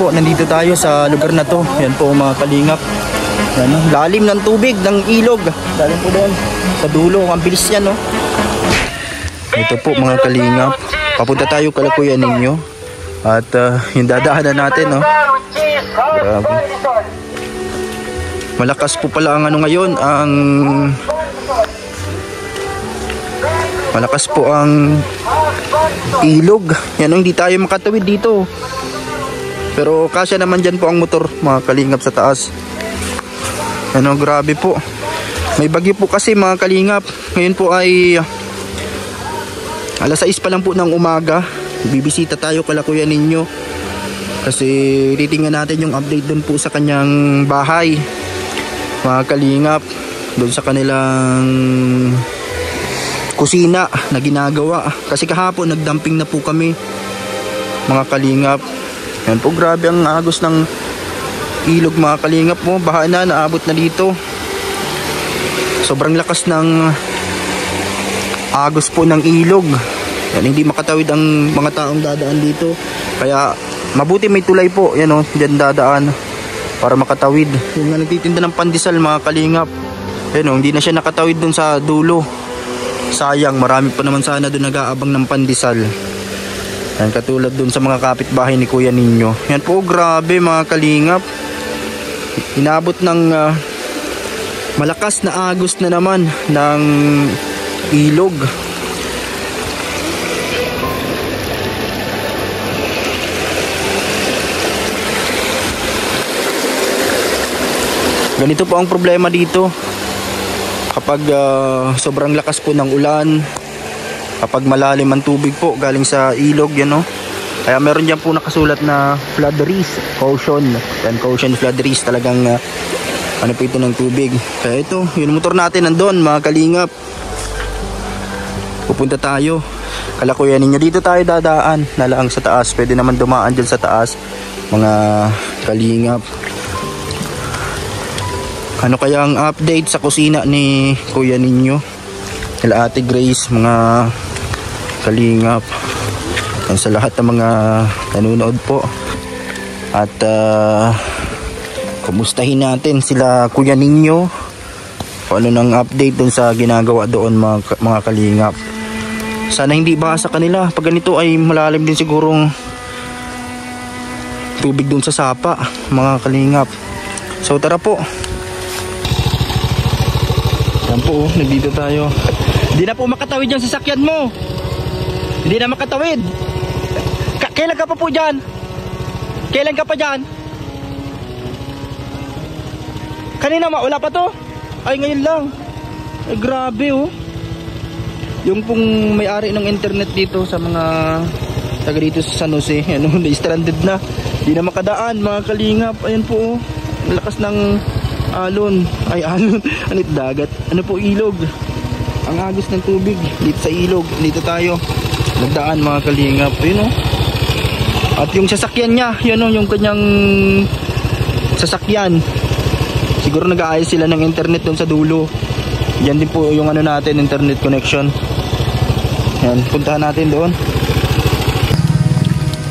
po, nandito tayo sa lugar na to. Yan po mga kalingap. Yan, lalim ng tubig, ng ilog. Lalim po doon sa dulo. Ang bilis yan, no? Ito po mga kalingap. Papunta tayo kala Kuya Ninyo. At yung dadaanan natin, no? Grabe. Malakas po pala ang ano ngayon, ang malakas po ang ilog. Yan, hindi tayo makatawid dito. Pero kasya naman dyan po ang motor mga kalingap sa taas. Ano, grabe po. May bagyo po kasi mga kalingap. Ngayon po ay alas 6 pa lang po ng umaga. Bibisita tayo kala Kuya Ninyo. Kasi titingnan natin yung update doon po sa kanyang bahay. Mga kalingap, doon sa kanilang kusina na ginagawa. Kasi kahapon nagdumping na po kami mga kalingap. Yan po, grabe ang agos ng ilog mga kalingap mo. Baha na, naabot na dito. Sobrang lakas ng agos po ng ilog. Yan, hindi makatawid ang mga taong dadaan dito. Kaya mabuti may tulay po. Yan o, dyan dadaan para makatawid. Yung nga nagtitinda ng pandesal mga kalingap. Yan o, hindi na siya nakatawid dun sa dulo. Sayang, marami pa naman sana doon nag-aabang ng pandesal. Yan, katulad doon sa mga kapitbahay ni Kuya Ninyo. Yan po, grabe mga kalingap. Inabot ng malakas na agos na naman ng ilog. Ganito po ang problema dito. Kapag sobrang lakas po ng ulan, kapag malalim ang tubig po galing sa ilog, yan no. Kaya meron diyan po nakasulat na flood risk, caution. Yan, caution flood risk, talagang ano po ito ng tubig. Kaya ito, yung motor natin nandun mga kalingap. Pupunta tayo kala Kuya Ninyo. Dito tayo dadaan na lang sa taas. Pwede naman dumaan dyan sa taas mga kalingap. Ano kaya ang update sa kusina ni Kuya Ninyo, nila Ate Grace, mga kalingap, sa lahat ng mga nanonood po. At kumustahin natin sila Kuya Ninyo kung ano nang update dun sa ginagawa doon mga kalingap. Sana hindi baha sa kanila. Pag ganito ay malalim din sigurong tubig dun sa sapa mga kalingap. So tara po. Yan po, nandito tayo. Hindi na po makatawid yung sasakyan mo. Hindi na makatawid. Kailan ka pa po dyan? Kailan ka pa dyan? Kanina wala pa to? Ay ngayon lang. Ay grabe oh. Yung pong may-ari ng internet dito sa mga taga dito sa San Jose, ano, na-stranded na. Hindi na makadaan mga kalingap. Ayan po oh. Lakas ng alon, ay alon, anit dagat, ano po, ilog. Ang agos ng tubig dito sa ilog. Dito tayo nagdaan mga kalingap. Yun o. At yung sasakyan niya, yun o, yung kanyang sasakyan, siguro nag-aayos sila ng internet doon sa dulo. Yan din po yung ano natin, internet connection. Yan, puntahan natin doon.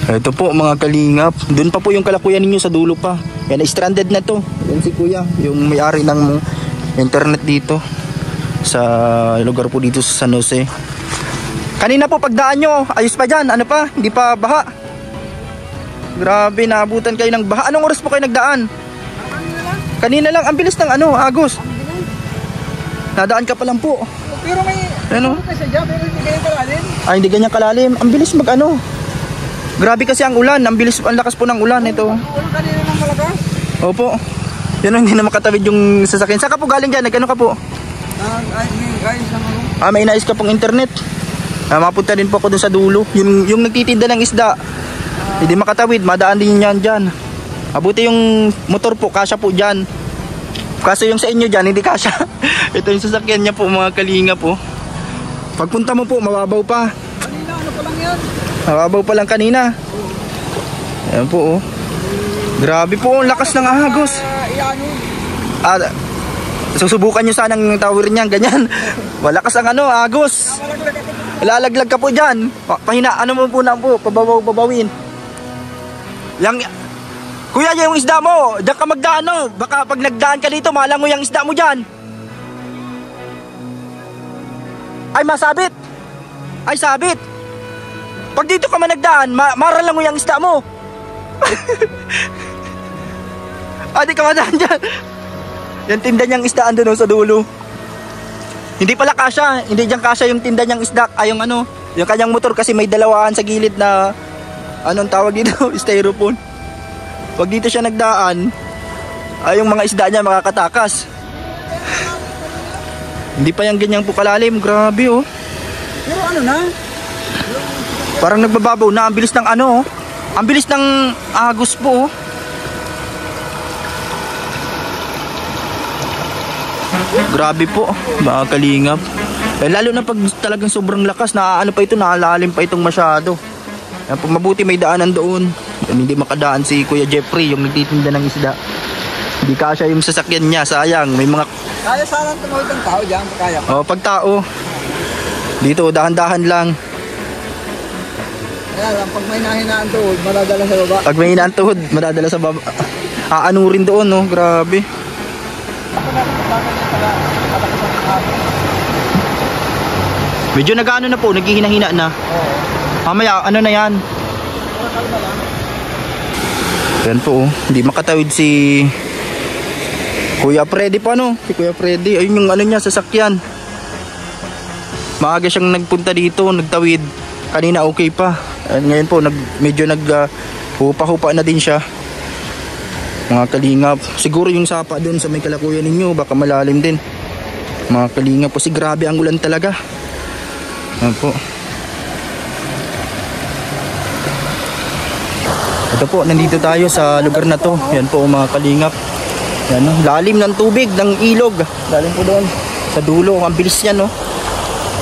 Ito po mga kalingap. Doon pa po yung kala Kuya Ninyo sa dulo pa. Yan, stranded na to. Yan si Kuya, yung may-ari ng internet dito sa lugar po dito sa San Jose. Kanina po pagdaan nyo, ayos pa dyan. Ano pa? Hindi pa baha. Grabe, naabutan kayo ng baha. Anong oras po kayo nagdaan? Kanina lang. Ang bilis ng ano, agos. Nadaan ka pa lang po. Pero may ano? Pero hindi ganyan kalalim. Ay, hindi ganyan kalalim. Ang bilis mag ano. Grabe kasi ang ulan. Ang bilis, ang lakas po ng ulan ito. Walang kanina ng malakas? Opo. Yan, hindi na makatawid yung sasakyan. Saan ka po galing dyan? Nagano ka po? May inayos ka pong internet. Mapunta din po ako dun sa dulo. Yung nagtitinda ng isda. Hindi makatawid. Madaan din yan dyan. Abuti yung motor po. Kasya po dyan. Kaso yung sa inyo dyan, hindi kasya. Ito yung sasakyan niya po mga kalinga po. Pagpunta mo po, mababaw pa. Kanina, ano pa lang yan? Mababaw pa lang kanina. Ayan po oh. Grabe po, ang lakas ng ahagos. Susubukan nyo sanang tower niyan, ganyan. Malakas ang ano, agos. Lalaglag ka po dyan. Pahina, ano mo po na po, pabawin. Kuya, yung isda mo, diyan ka magdaan, no? Baka pag nagdaan ka dito, malangoy yung isda mo dyan. Ay, masabit. Ay, sabit. Pag dito ka man nagdaan, maralangoy yung isda mo. Di ka madaan dyan. Yung tinda niyang isdaan doon sa dulo. Hindi pala kasya. Hindi dyan kasya yung tinda niyang isda. Ay, yung ano, yung kanyang motor kasi may dalawahan sa gilid na, anong tawag dito? Styrofoam. Pag dito siya nagdaan, ay yung mga isda niya makakatakas. Hindi pa yung ganyan po kalalim. Grabe, oh. Pero ano na? Parang nagbababaw na. Ang bilis ng ano, oh. Ang bilis ng agos po, oh. Grabe po, mga kalingap. Lalo na pag talagang sobrang lakas, ano pa ito, naalalim pa itong masyado. Mabuti may daanan doon. Hindi makadaan si Kuya Jeffrey, yung nagtitinda ng isda. Hindi kasya yung sasakyan niya, sayang. May mga... Kaya sana tumawid ng tao dyan, kaya. Pag tao. Dito, dahan-dahan lang. Kaya lang, pag may nahinaan tuhod, madadala sa baba. Pag may hinaan tuhod, madadala sa baba. Aanurin doon, no? Grabe. Medyo nag-ano na po, naghihina-hina na. Oo. Mamaya, ano na yan? Yan po, hindi makatawid si Kuya Freddy pa, no? Si Kuya Freddy, ayun yung ano niya, sasakyan. Maaga siyang nagpunta dito, nagtawid. Kanina okay pa. Ngayon po, medyo hupa-hupa na din siya. Mga kalingap. Siguro yung sapa doon sa may kalakuyan ninyo, baka malalim din. Mga kalingap po, grabe ang ulan talaga. Yan po. Ito po, nandito tayo sa lugar na to. Yan po mga kalingap. Yan, no? Lalim ng tubig, ng ilog. Lalim po doon. Sa dulo, ang bilis yan, no?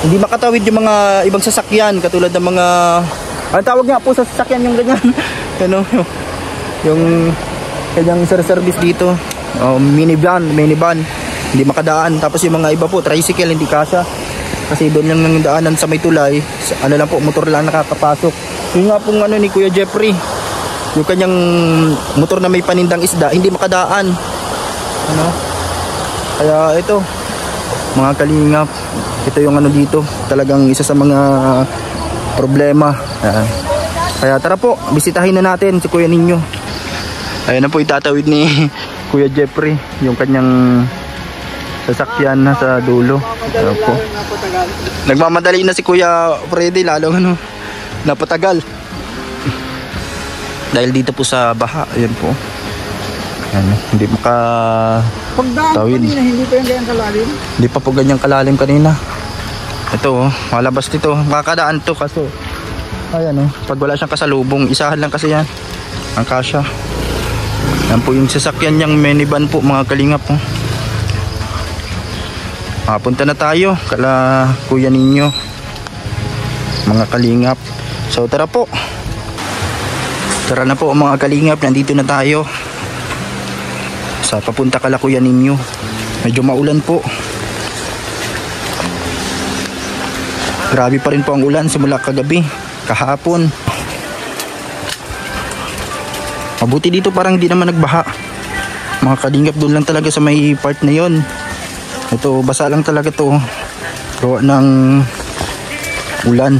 Hindi makatawid yung mga ibang sasakyan. Katulad ng mga... Ang tawag nga po sa sasakyan yung ganyan. Ano, yung kanyang service dito. Minivan. Hindi makadaan. Tapos yung mga iba po, tricycle, hindi kasya. Kasi doon lang ng daanan sa may tulay. Ano lang po, motor lang nakakapasok. Yung nga pong ano ni Kuya Jeffrey, yung kanyang motor na may panindang isda, hindi makadaan. Ano? Kaya ito, mga kalingap, ito yung ano dito, talagang isa sa mga problema. Kaya tara po, bisitahin na natin si Kuya ninyo. Ayan na po itatawid ni Kuya Jeffrey, yung kanyang sasakyan na sa dulo. Ayan po. Nagmamadali na si Kuya Freddy, lalong ano, napatagal. Dahil dito po sa baha, ayan po. Ayan, hindi Pagdaan tawid. kanina, hindi pa yung ganyan kalalim. Hindi pa po ganyang kalalim kanina. Ito, malabas dito. Makakadaan to kaso. Ayan, pag wala siyang kasalubong, isahan lang kasi yan. Ang kasya. Yan po yung sasakyan niyang minivan po, mga kalingap po. Punta na tayo kala Kuya ninyo, mga kalingap. So tara po. Tara na po mga kalingap, nandito na tayo sa papunta kala Kuya ninyo. Medyo maulan po. Grabe pa rin po ang ulan simula kagabi, kahapon. Mabuti dito parang hindi naman nagbaha. Mga kalingap, doon lang talaga sa may part na yon. Ito, basa lang talaga to. Gawa ng ulan.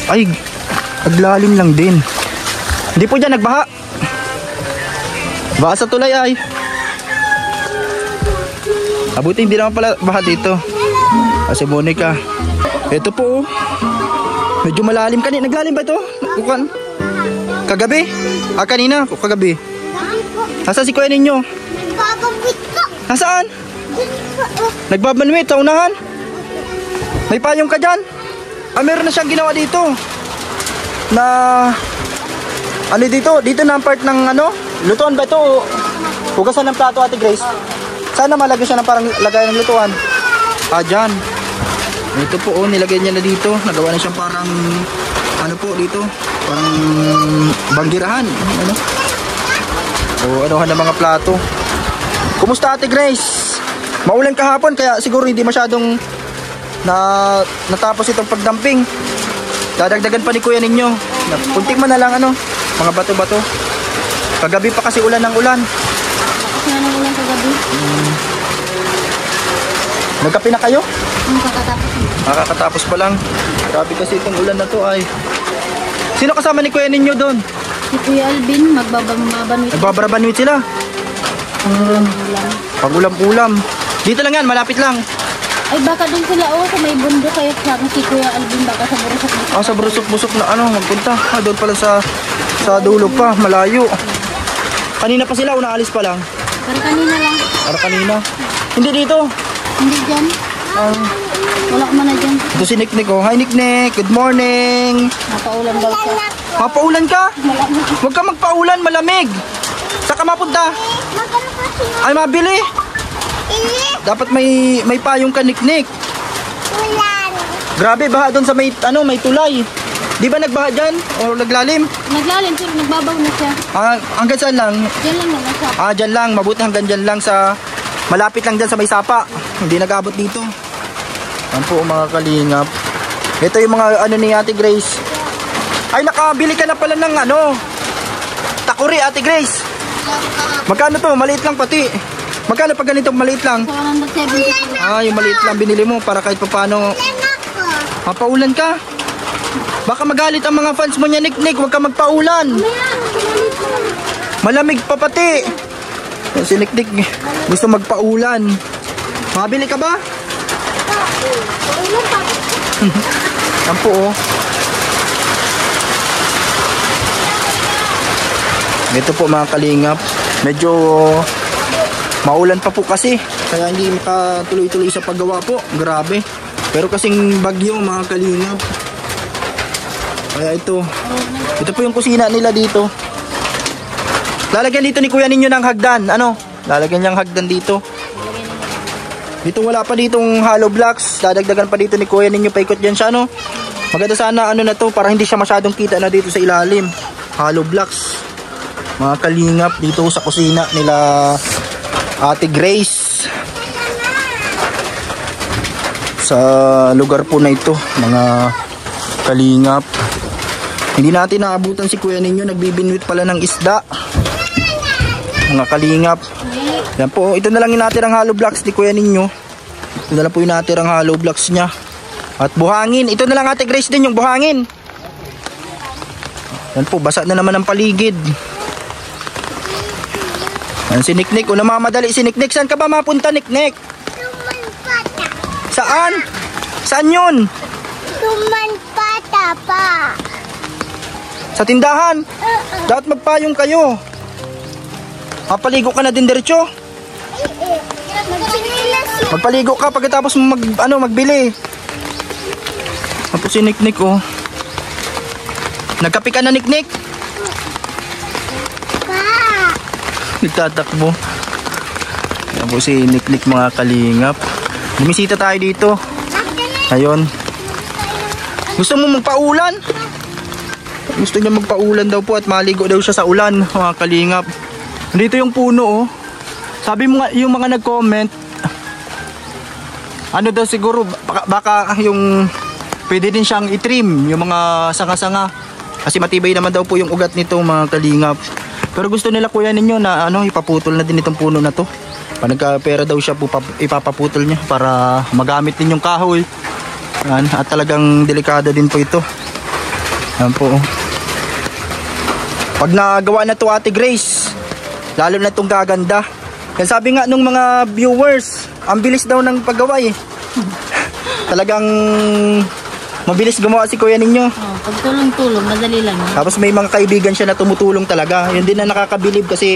Ay, aglalim lang din. Hindi po dyan nagbaha. Baha sa tulay ay. Abuti hindi naman pala baha dito. Kasi Monica. Ito po. Medyo malalim kanina. Naglalim ba ito? Bukan. Kagabi? Kanina? Kagabi. Nasaan si Kuya ninyo? Nasaan? Nagbabanwit sa unahan. May payong ka dyan. Meron na siyang ginawa dito na ano dito na ang part ng ano, lutuan ba ito? Hugasan ng plato, Ate Grace. Sana malagay siya ng parang lagay ng lutuan. Dyan. Ito po, nilagay niya na dito. Nagawa na siyang parang ano po dito, parang banggirahan. Ano? Anuhan ng mga plato. Kumusta, Ate Grace? Maulan kahapon kaya siguro hindi masyadong natapos itong pagdamping. Dadagdagan pa ni Kuya ninyo. Kunting man na lang ano, mga bato-bato. Kagabi pa kasi ulan ng ulan. Kasi nga nang ulan kagabi. Nagkape na kayo? Ang kakatapos mo. Nakakatapos pa lang. Grabe kasi itong ulan na to ay. Sino kasama ni kuya ninyo doon? Si Kuya Alvin, magbabanwit. Nagbabarabanwit sila. Ulan. Pag ulam-ulam. Dito lang yan, malapit lang. Ay baka doon sila sa may bundok kaya sabi si Kuya Alvin baka sa burusok dito. Sa burusok-busok na magpunta. Doon pala sa dulo pa, malayo. Kanina pa sila o naalis pa lang? Pero kanina lang. Para kanina. Hindi dito. Hindi dyan. Wala ka man na dyan. Ito si Niknik oh. Hi Niknik, good morning. Napaulan daw siya. Mapaulan ka? Malamig. Huwag ka magpaulan, malamig. Saan ka mapunta? Ay, mabili. Dapat may payong ka, Niknik. Grabe, baha doon sa may tulay. Di ba nagbaha dyan? O naglalim? Naglalim pero nagbabaw na siya. Hanggang saan lang? Dyan lang naman siya. Dyan lang. Mabuti hanggang dyan lang sa... Malapit lang dyan sa may sapa. Hindi nag-abot dito. Yan po mga kalingap. Ito yung mga ni Ate Grace. Ay, nakabili ka na pala ng takuri, Ate Grace. Magkano to? Maliit lang pati. Magkano pag ganito maliit lang? So, 170. Yung maliit lang binili mo para kahit paano. Mapaulan ka? Baka magalit ang mga fans mo niya, Niknik. Huwag ka magpaulan. Malamig pa pati. Si Niknik gusto magpaulan. Mabili ka ba? Yan po oh. Ito po mga kalingap. Medyo maulan pa po kasi. Kaya hindi makatuloy-tuloy sa paggawa po. Grabe. Pero kasing bagyo mga kalingap. Kaya ito po yung kusina nila dito. Lalagyan dito ni kuya ninyo ng hagdan. Lalagyan niyang hagdan dito. Dito wala pa ditong hollow blocks. Dadagdagan pa dito ni kuya ninyo. Paikot dyan siya Maganda sana na to para hindi siya masyadong kita na dito sa ilalim. Hollow blocks. Mga kalingap dito sa kusina nila Ate Grace. Sa lugar po na ito mga kalingap. Hindi natin naabutan si kuya ninyo. Nagbibinwit pala ng isda. Mga kalingap. Yan po. Ito na lang yung natirang hollow blocks ni kuya ninyo. Ito na lang po yung natirang hollow blocks niya. At buhangin. Ito na lang Ate Grace din yung buhangin. Yan po. Basa na naman ang paligid. Yan si Niknik. O namamadali si Niknik. Saan ka ba mapunta, Niknik? Saan? Saan yun? Tumanpata pa. Sa tindahan? Dapat magpayong kayo. Mapaligo ka na din diretso. Magpaligo ka pagkatapos magbili. Tapos si Niknik oh. Nagkape ka na, Niknik? Nagtatakbo. Yan po si Niknik mga kalingap. Bumisita tayo dito. Ayun. Gusto mo magpaulan? Gusto niya magpaulan daw po at maligo daw siya sa ulan mga kalingap. Dito yung puno oh. Sabi mo nga yung mga nag-comment daw siguro baka yung pwede din siyang i-trim yung mga sanga-sanga kasi matibay naman daw po yung ugat nito mga kalingap. Pero gusto nila kuya ninyo na ipaputol na din itong puno na to. Pag nagka-pera daw siya po ipapaputol niya para magamit din yung kahoy. Yan, at talagang delikado din po ito. Yan po. Pag nagawa na to Ate Grace, lalo na itong gaganda. Yan sabi nga nung mga viewers, ang bilis daw ng paggawa eh. Talagang mabilis gumawa si kuya ninyo. Pag tulong-tulong, madali lang. Tapos may mga kaibigan siya na tumutulong talaga. Yun din na nakakabilib kasi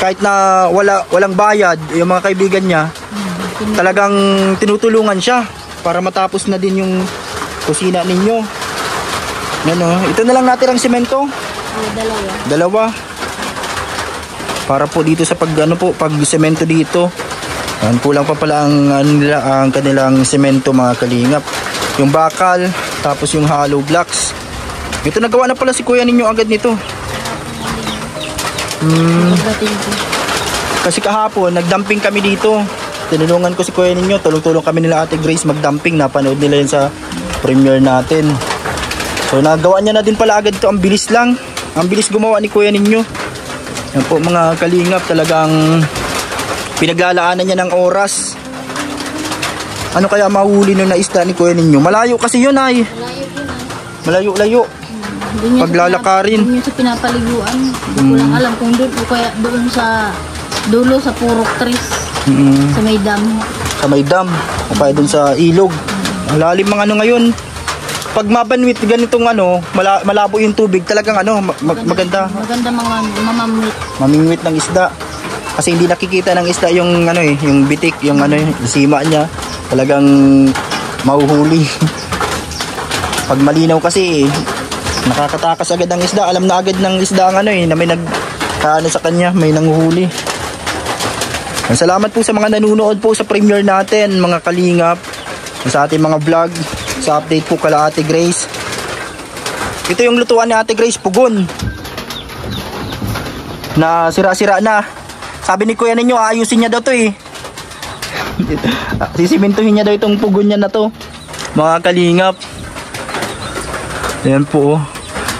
kahit na walang bayad, yung mga kaibigan niya, talagang tinutulungan siya para matapos na din yung kusina ninyo. Yan o. Ito na lang natirang semento. Dalawa. Para po dito sa pag semento dito. Yan, kulang pa pala ang kanilang semento mga kalingap. Yung bakal, tapos yung hollow blocks. Ito nagawa na pala si kuya ninyo agad nito. Kasi kahapon nagdumping kami dito. Tinulungan ko si kuya ninyo. Tulong-tulong kami nila Ate Grace magdumping. Napanood nila yun sa premiere natin. So nagawa niya na din pala agad ito. Ang bilis lang. Ang bilis gumawa ni kuya ninyo. Yan po mga kalingap, talagang pinaglalaanan niya ng oras. Ano kaya mahuli nun na isda ni kuya ninyo? Malayo kasi yun ay. Malayo po na. Malayo-layo. Doon yun Paglalakarin. Doon yun sa pinapaliguan. Hindi ko lang alam kung doon o kaya doon sa dulo sa Purok Tris. Sa may dam. Sa may dam. O kaya dun sa ilog. Ang lalim mga ano ngayon. Pag mabanwit ganitong ano, malabo yung tubig, talagang ano, maganda. Maganda mga mamamit. Mamingwit ng isda. Kasi hindi nakikita ng isda yung ano eh, yung bitik, yung ano, yung sima niya. Talagang mahuhuli. Pag malinaw kasi, nakakatakas agad ang isda. Alam na agad ng isda ang ano eh, na may nagkaano sa kanya, may nanguhuli. Salamat po sa mga nanonood po sa premiere natin, mga kalingap. Sa ating mga vlog, sa update po kala Ate Grace. Ito yung lutuan ni Ate Grace, pugon. Na sira-sira na. Sabi ni kuya ninyo, ayusin niya daw to eh. Sisimintuhin niya daw itong pugon niya na to, mga kalingap. Ayan po.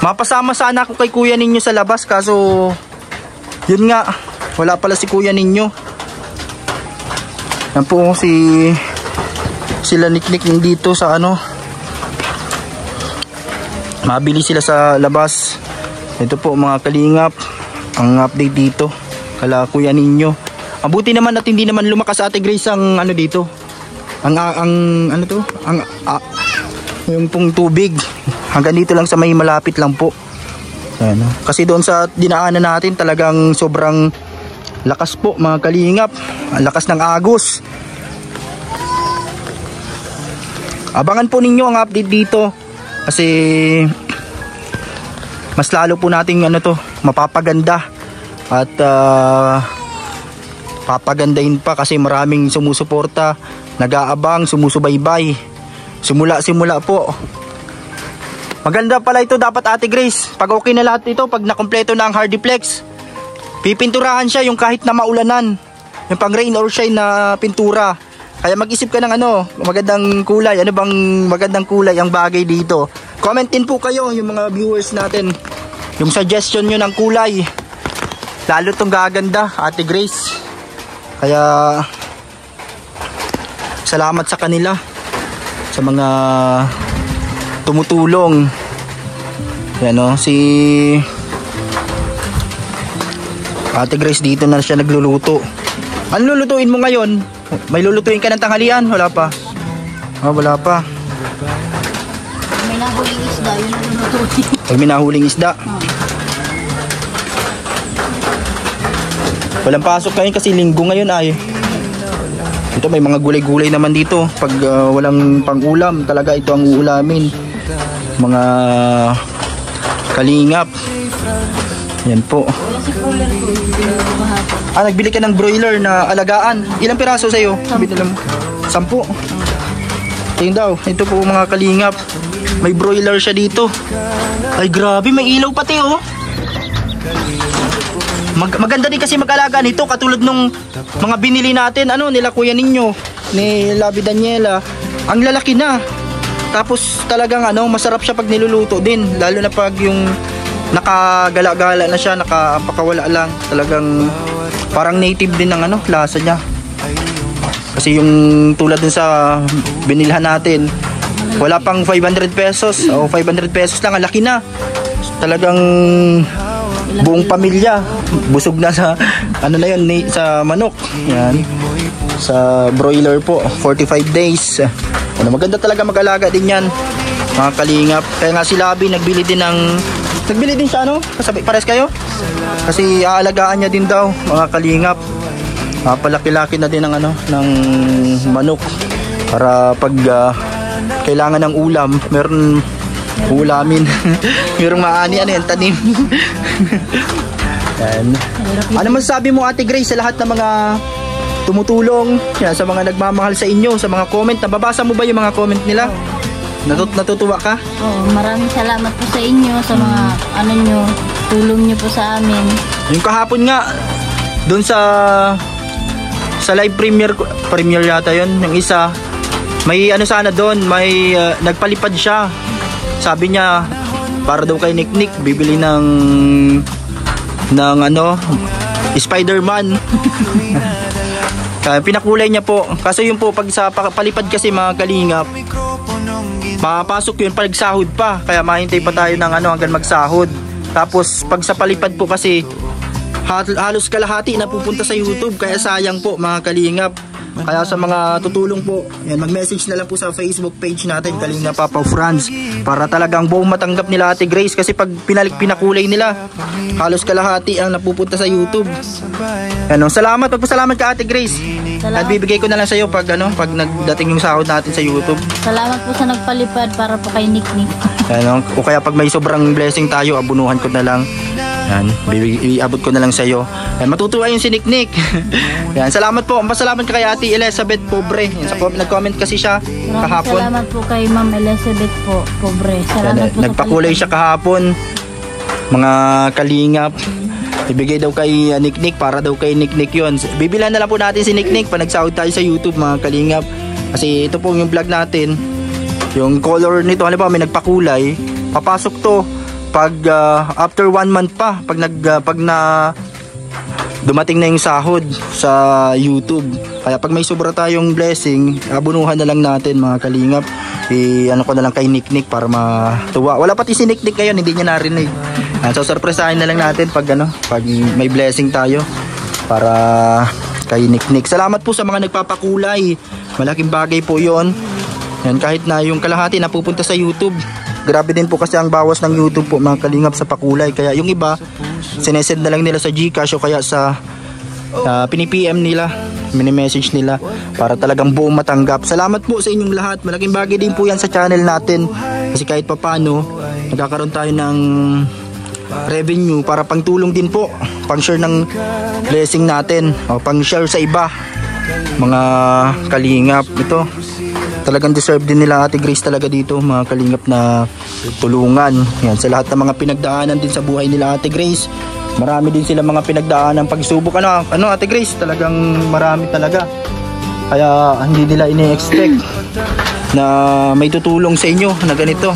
Mapasama sana ako kay kuya ninyo sa labas, kaso yun nga, wala pala si kuya ninyo. Ayan po sila niknik yung dito sa ano, mabili sila sa labas. Ito po mga kalingap, ang update dito kala kuya ninyo. Mabuti naman at hindi naman lumakas sa Ate Grace ang ano dito. Ang ano to? Yung pong tubig. Hanggang dito lang sa may malapit lang po. Ayan, kasi doon sa dinaanan natin talagang sobrang lakas po mga kalingap. Ang lakas ng agos. Abangan po ninyo ang update dito. Kasi mas lalo po nating ano to, mapapaganda. At papagandahin pa kasi maraming sumusuporta, nag-aabang, sumusubaybay. Simula po. Maganda pala ito dapat Ate Grace. Pag okay na lahat ito, pag nakompleto na ang Hardiplex, pipinturahan siya yung kahit na maulanan. Yung pang rain or shine na pintura. Kaya mag-isip ka ng ano, magandang kulay. Ano bang magandang kulay ang bagay dito? Comment din po kayo yung mga viewers natin. Yung suggestion nyo ng kulay. Lalo tong gaganda, Ate Grace. Kaya salamat sa kanila, sa mga tumutulong. Yan o, si Ate Grace dito na siya nagluluto. Ano lulutuin mo ngayon? May lulutuin ka ng tanghalian? Wala pa? Wala pa. May nahuling isda, yun ang lulutuin. Pag may nahuling isda. Walang pasok ngayon kasi linggo ngayon ay. Ito may mga gulay-gulay naman dito. Pag walang pang-ulam, talaga ito ang uulamin. Mga kalingap. Yan po. Wala si cooler ko. Nagbili ka ng broiler na alagaan. Ilang piraso sa'yo? 10. Tingin daw. Ito po mga kalingap. May broiler siya dito. Ay grabe, may ilaw pati oh. Maganda din kasi mag-alaga nito, katulad nung mga binili natin, ano, nila kuya ninyo, ni Labi Daniela. Ang lalaki na. Tapos talagang ano, masarap siya pag niluluto din, lalo na pag yung nakagala-gala na siya, nakapakawala lang. Talagang parang native din ng ano, lasa niya. Kasi yung tulad din sa binilhan natin, wala pang 500 pesos o 500 pesos lang, ang laki na. Talagang buong pamilya busog na sa ano na yun, sa manok. Yan, sa broiler po, 45 days. Ano, maganda talaga mag-alaga din yan mga kalingap. Kaya nga si Labi nagbili din siya ano, kasabi, pares kayo kasi aalagaan niya din daw mga kalingap. Palaki-laki na din ng ano, ng manok para pag kailangan ng ulam, meron ulamin. Merong maani, ano yan, tanim. Yan. Ano masasabi mo Ate Grace sa lahat ng mga tumutulong, yan, sa mga nagmamahal sa inyo, sa mga comment? Nababasa mo ba yung mga comment nila? Natutuwa ka? Oo, maraming salamat po sa inyo, sa mga ano nyo, tulong nyo po sa amin. Yung kahapon nga, doon sa live premiere yata yun, yung isa, may ano sana doon, may nagpalipad siya. Sabi niya, para daw kay Niknik, bibili ng ng ano, Spider-Man. Pinakulay niya po. Kaso yun po, pag sa palipad kasi mga kalingap, mapasok yun pag sahod pa. Kaya mahintay pa tayo ng ano hanggang magsahod. Tapos pag sa palipad po kasi, halos kalahati na pupunta sa YouTube. Kaya sayang po mga kalingap. Kaya sa mga tutulong po, yan, mag-message na lang po sa Facebook page natin, Kalingap Papa Franz, para talagang buong matanggap nila Ate Grace. Kasi pag pinakulay nila, halos kalahati ang napupunta sa YouTube. Ano, salamat, magpasalamat ka Ate Grace. At bibigay ko na lang sa iyo pag pag nagdating yung sahod natin sa YouTube. Salamat po sa nagpalipad para po kay Nick. Ano, o kaya pag may sobrang blessing tayo, abunuhan ko na lang. Yan, iabot ko na lang sa iyo. Matutuwa yung si Nick. Yan, salamat po. Pasalamat ka kay Ate Elizabeth Pobre. Yan, nag-comment kasi siya kahapon. Salamat po kay Ma'am Elizabeth po, Pobre. Salamat po. Nagpakulay siya kahapon. Mga kalingap. Ibigay daw kay Nick para daw kay Nick yun. Bibilhan na lang po natin si Nick pa nagsahod tayo sa YouTube mga kalingap. Kasi ito po yung vlog natin. Yung color nito, halimbawa may nagpakulay, papasok to pag after 1 month pa, pag dumating na yung sahod sa YouTube. Kaya pag may sobra tayong blessing, abunuhan na lang natin mga kalingap. Ano ko na lang kay Nick para matuwa. Wala pati si Nick ngayon, hindi niya narinig. So surpresahin na lang natin pag may blessing tayo para kay Nick. Salamat po sa mga nagpapakulay. Malaking bagay po 'yon. Yan, kahit na yung kalahati napupunta sa YouTube. Grabe din po kasi ang bawas ng YouTube po mga kalingap sa pakulay. Kaya yung iba, sinesend na lang nila sa GCash o kaya sa pini-PM nila, mini-message nila para talagang buong matanggap. Salamat po sa inyong lahat. Malaking bagay din po yan sa channel natin. Kasi kahit papano, magkakaroon tayo ng revenue para pangtulong din po. Pang-share ng blessing natin o pang-share sa iba. Mga kalingap. Ito, talagang deserve din nila Ate Grace talaga dito mga kalingap na tulungan. Yan, sa lahat ng mga pinagdaanan din sa buhay nila Ate Grace. Marami din sila mga pinagdaanan pagsubok. Ano Ate Grace, talagang marami talaga. Kaya hindi nila ini-expect na may tutulong sa inyo na ganito.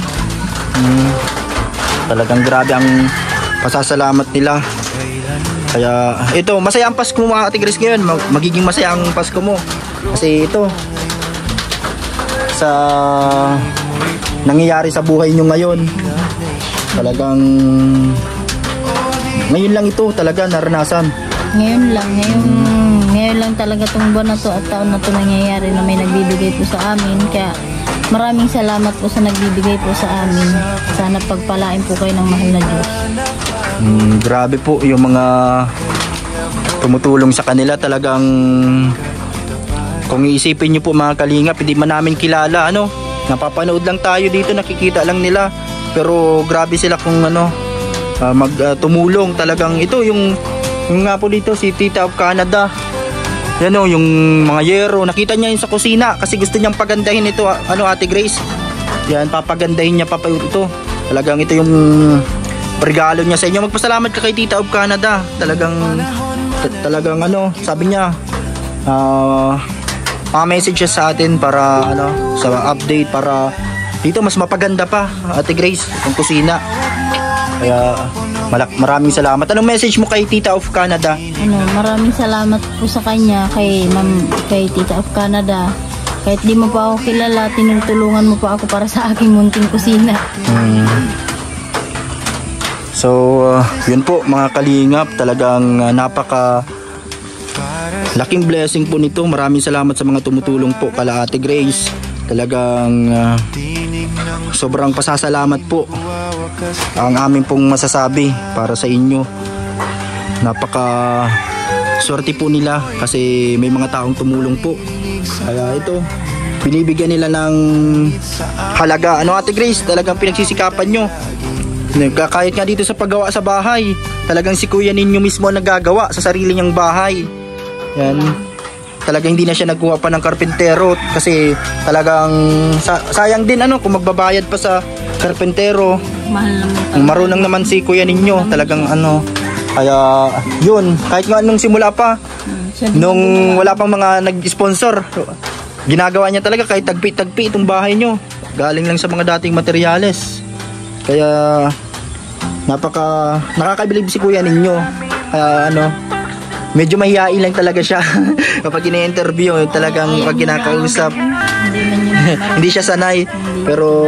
Talagang grabe ang pasasalamat nila. Kaya ito, masaya ang Pasko mo Ate Grace ngayon. Magiging masaya ang Pasko mo. Kasi ito, sa nangyayari sa buhay nyo ngayon, talagang ngayon lang ito talaga naranasan. Ngayon lang talaga itong buwan na to at taon na to nangyayari na may nagbibigay po sa amin. Kaya maraming salamat po sa nagbibigay po sa amin. Sana pagpalain po kayo ng mahal na Diyos. Grabe po yung mga tumutulong sa kanila. Talagang kung iisipin nyo po mga kalingap, hindi man namin kilala, napapanood lang tayo dito, nakikita lang nila, pero grabe sila kung tumulong talagang. Ito yung nga po dito si Tita of Canada, yan yung mga yero, nakita niya yun sa kusina kasi gusto niyang pagandahin ito Ate Grace. Yan, papagandahin niya ito. Talagang ito yung regalo niya sa inyo. Magpasalamat ka kay Tita of Canada. Talagang sabi niya message siya sa atin para sa update para dito mas mapaganda pa Ate Grace yung kusina. Kaya maraming salamat. Anong message mo kay Tita of Canada? Maraming salamat po sa kanya, kay Tita of Canada. Kahit di mo pa ako kilala, tinutulungan mo pa ako para sa aking munting kusina. So yun po mga kalingap, talagang laking blessing po nito. Maraming salamat sa mga tumutulong po kala Ate Grace. Talagang sobrang pasasalamat po ang aming pong masasabi para sa inyo. Swerte po nila kasi may mga taong tumulong po. Kaya ito, binibigyan nila ng halaga. Ate Grace, talagang pinagsisikapan nyo. Kahit nga dito sa paggawa sa bahay, talagang si kuya ninyo mismo ang nagagawa sa sarili niyang bahay. Yan, talagang hindi na siya nagkuha pa ng karpentero kasi talagang sayang din kung magbabayad pa sa karpentero. Marunong naman si kuya ninyo, talagang kaya yun, kahit nga nung simula pa, nung wala pang mga nag-sponsor, ginagawa niya talaga kahit tagpi-tagpi itong bahay nyo, galing lang sa mga dating materyales. Kaya nakakabilib si kuya ninyo. Medyo mahihain lang talaga siya kapag ina-interview, talagang pag kinakausap. Hindi siya sanay, pero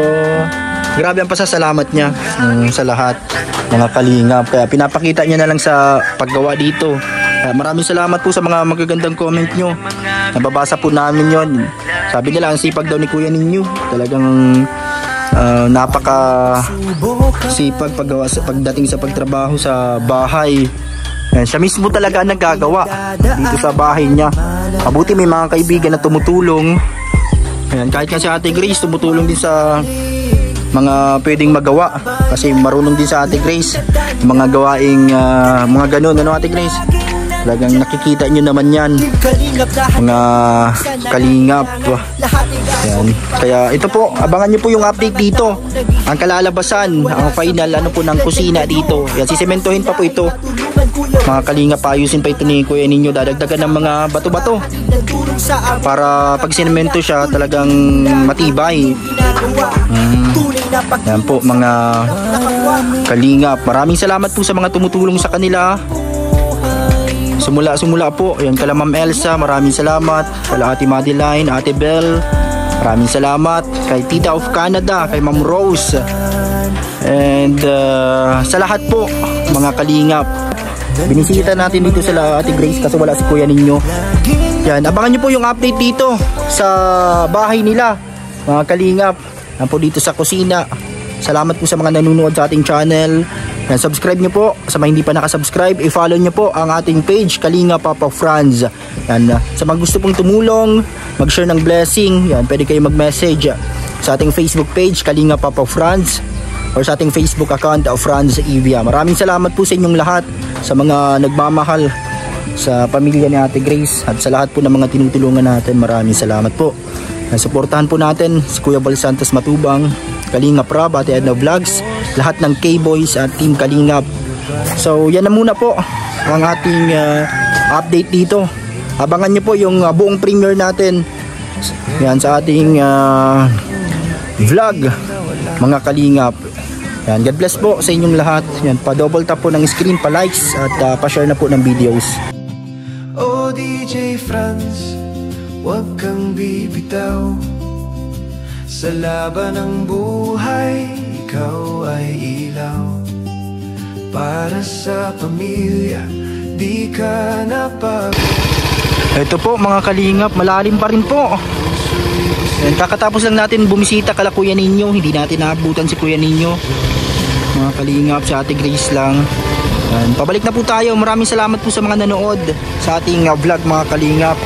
grabe ang pasasalamat niya sa lahat, mga kalingap. Kaya pinapakita niya na lang sa paggawa dito. Kaya maraming salamat po sa mga magagandang comment nyo. Nababasa po namin yon. Sabi nila ang sipag daw ni kuya ninyo. Talagang napaka sipag pagdating sa pagtrabaho sa bahay. Siya mismo talaga ang naggagawa dito sa bahay niya. Mabuti may mga kaibigan na tumutulong. Ayan, kahit nga si Ate Grace tumutulong din sa mga pwedeng magawa. Kasi marunong din sa Ate Grace mga gawaing mga ganun. Ano Ate Grace? Talagang nakikita nyo naman yan, mga kalingap. Ayan. Kaya ito po, abangan nyo po yung update dito. Ang kalalabasan, ang final po ng kusina dito. Yan, sisementohin pa po ito. Mga kalingap, ayusin pa ito ni kuya ninyo. Dadagdagan ng mga bato-bato para pag sinemento siya talagang matibay. Yan po mga kalingap. Maraming salamat po sa mga tumutulong sa kanila. Sumula po, ayan, kala Ma'am Elsa, maraming salamat. Kala Ate Madeline, Ate Belle, maraming salamat. Kay Tita of Canada, kay Ma'am Rose. And sa lahat po, mga kalingap. Binisita natin dito sa Ate Grace kasi wala si kuya ninyo. Yan, abangan nyo po yung update dito sa bahay nila, mga kalingap. Yan po dito sa kusina. Salamat po sa mga nanonood sa ating channel. Yan, subscribe nyo po sa mga hindi pa nakasubscribe. I-follow nyo po ang ating page, Kalinga Papa Franz. Yan, sa mga gusto pong tumulong, mag-share ng blessing, yan, pwede kayo mag-message sa ating Facebook page, Kalinga Papa Franz, or sa ating Facebook account, Franz Evia. Maraming salamat po sa inyong lahat, sa mga nagmamahal sa pamilya ni Ate Grace, at sa lahat po ng mga tinutulungan natin. Maraming salamat po. Suportahan po natin si Kuya Bal Santos Matubang, Kalinga Prab, Ate Edna Vlogs, lahat ng K-Boys at Team Kalingap. So yan na muna po ang ating update dito. Abangan nyo po yung buong premiere natin yan sa ating vlog, mga Kalingap. Yan, God bless po sa inyong lahat. Yan, pa-double tap po ng screen, pa-likes at pa-share na po ng videos. Oh DJ Franz, huwag kang bibitaw. Sa laban ng buhay, ikaw ay ilaw. Para sa pamilya, di ka napag... Ito po mga kalingap, malalim pa rin po. Yan, kakatapos lang natin bumisita kala kuya ninyo. Hindi natin naabutan si kuya ninyo, mga kalingap, sa Ate Grace lang. Yan, pabalik na po tayo. Maraming salamat po sa mga nanood sa ating vlog, mga kalingap.